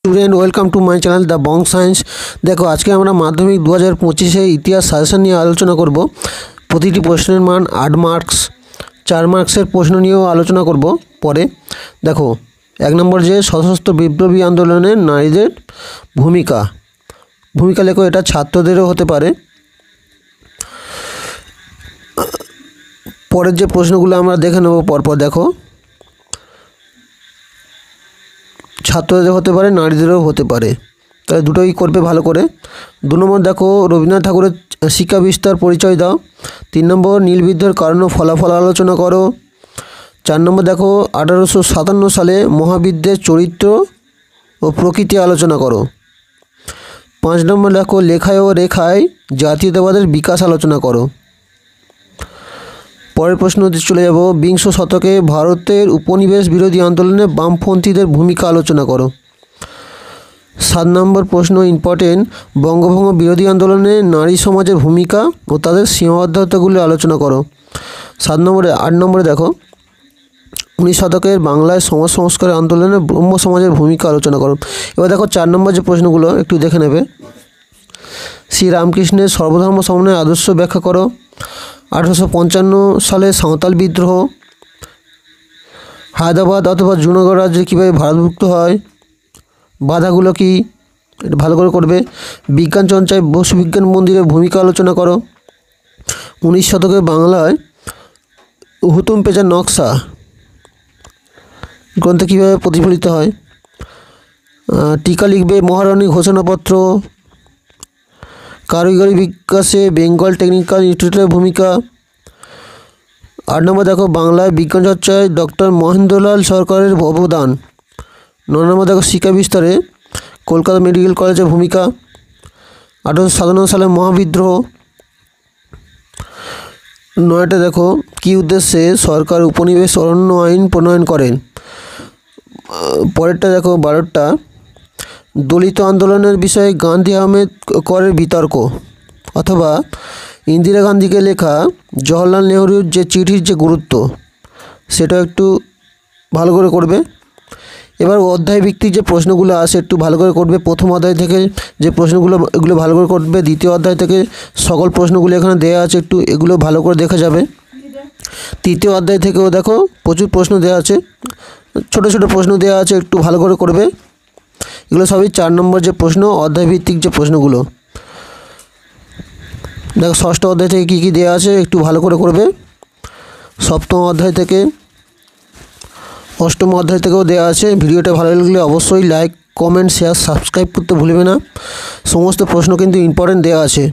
Student welcome to my channel the Bong science. দেখো আজকে আমরা মাধ্যমিক 2025 ইতিহাস সাজেশন নিয়ে আলোচনা করব। প্রতিটি প্রশ্নের মান 8 মার্কস, 4 মার্কসের প্রশ্ন নিয়েও আলোচনা করব পরে। দেখো 1 নম্বর যে সশস্ত্র বিপ্লবী আন্দোলনে নারীদের ভূমিকা লেখো, এটা ছাত্রদেরও হতে পারে। পরের যে প্রশ্নগুলো আমরা দেখে নেব পরপর। দেখো ছাত্রদের হতে পারে, নারীদেরও হতে পারে, তাহলে দুটোই করবে ভালো করে। 2 নম্বর দেখো রবীন্দ্রনাথ ঠাকুরের শিক্ষা বিস্তার পরিচয় দাও। 3 নম্বর নীলবিদ্রোহের কারণ ও ফলাফল আলোচনা করো। 4 নম্বর দেখো 1857 সালে মহাবিদ্যের চরিত্র ও প্রকৃতি আলোচনা করো। 5 নম্বর দেখো লেখায় ও রেখায় জাতীয়তাবাদের বিকাশ আলোচনা করো। পরের প্রশ্নতে চলে যাব, বিংশ শতকে ভারতের উপনিবেশ বিরোধী আন্দোলনে বামপন্থীদের ভূমিকা আলোচনা করো। 7 নম্বর প্রশ্ন ইম্পর্টেন্ট, বঙ্গভঙ্গ বিরোধী আন্দোলনে নারী সমাজের ভূমিকা ও তাদের সীমাবদ্ধতাগুলি আলোচনা করো। 8 নম্বরে দেখো 19 শতকের বাংলায় সমাজ সংস্কারের আন্দোলনে ব্রহ্ম সমাজের ভূমিকা আলোচনা করো। এবার দেখো 4 নম্বর যে প্রশ্নগুলো একটু দেখে নেবে। শ্রীরামকৃষ্ণের সর্বধর্ম সমন্বয় আদর্শ ব্যাখ্যা করো। 1855 সালে সাঁওতাল বিদ্রোহ, হায়দ্রাবাদ অথবা জুনাগড় রাজ্য কীভাবে ভারতভুক্ত হয়, বাধাগুলো কী, এটা ভালো করে করবে। বিজ্ঞান চর্চায় বসুবিজ্ঞান মন্দিরের ভূমিকা আলোচনা করো। 19 শতকে বাংলায় হুতুম পেঁচার নকশা গ্রন্থে কীভাবে প্রতিফলিত হয়। টিকা লিখবে মহারানী ঘোষণাপত্র। কারিগরি বিকাশে বেঙ্গল টেকনিক্যাল ইনস্টিটিউটের ভূমিকা। 8 নম্বর দেখো বাংলায় বিজ্ঞান চর্চায় ডক্টর মহেন্দ্রলাল সরকারের অবদান। 9 নম্বর দেখো শিক্ষা বিস্তারে কলকাতা মেডিকেল কলেজের ভূমিকা। 1857 সালে মহাবিদ্রোহ। 9টা দেখো কী উদ্দেশ্যে সরকার উপনিবেশ অরণ্য আইন প্রণয়ন করেন। পরেরটা দেখো 12টা দলিত আন্দোলনের বিষয়ে গান্ধী আহমেদ করের বিতর্ক, অথবা ইন্দিরা গান্ধীকে লেখা জওহরলাল নেহরুর যে চিঠির যে গুরুত্ব, সেটা একটু ভালো করে করবে। এবার অধ্যায় ভিত্তিক যে প্রশ্নগুলো আছে একটু ভালো করে করবে। প্রথম অধ্যায় থেকে যে প্রশ্নগুলো এগুলো ভালো করে করবে। দ্বিতীয় অধ্যায় থেকে সকল প্রশ্নগুলো এখানে দেওয়া আছে, একটু এগুলো ভালো করে দেখা যাবে। তৃতীয় অধ্যায় থেকেও দেখো প্রচুর প্রশ্ন দেওয়া আছে, ছোট ছোট প্রশ্ন দেওয়া আছে, একটু ভালো করে করবে। এগুলো সবই 4 নম্বর যে প্রশ্ন, অধ্যায় ভিত্তিক যে প্রশ্নগুলো। দেখো ষষ্ঠ অধ্যায় থেকে কী কী দেওয়া আছে একটু ভালো করে করবে। সপ্তম অধ্যায় থেকে, অষ্টম অধ্যায় থেকেও দেওয়া আছে। ভিডিওটা ভালো লাগলে অবশ্যই লাইক, কমেন্ট, শেয়ার, সাবস্ক্রাইব করতে ভুলবে না। সমস্ত প্রশ্ন কিন্তু ইম্পর্টেন্ট দেওয়া আছে।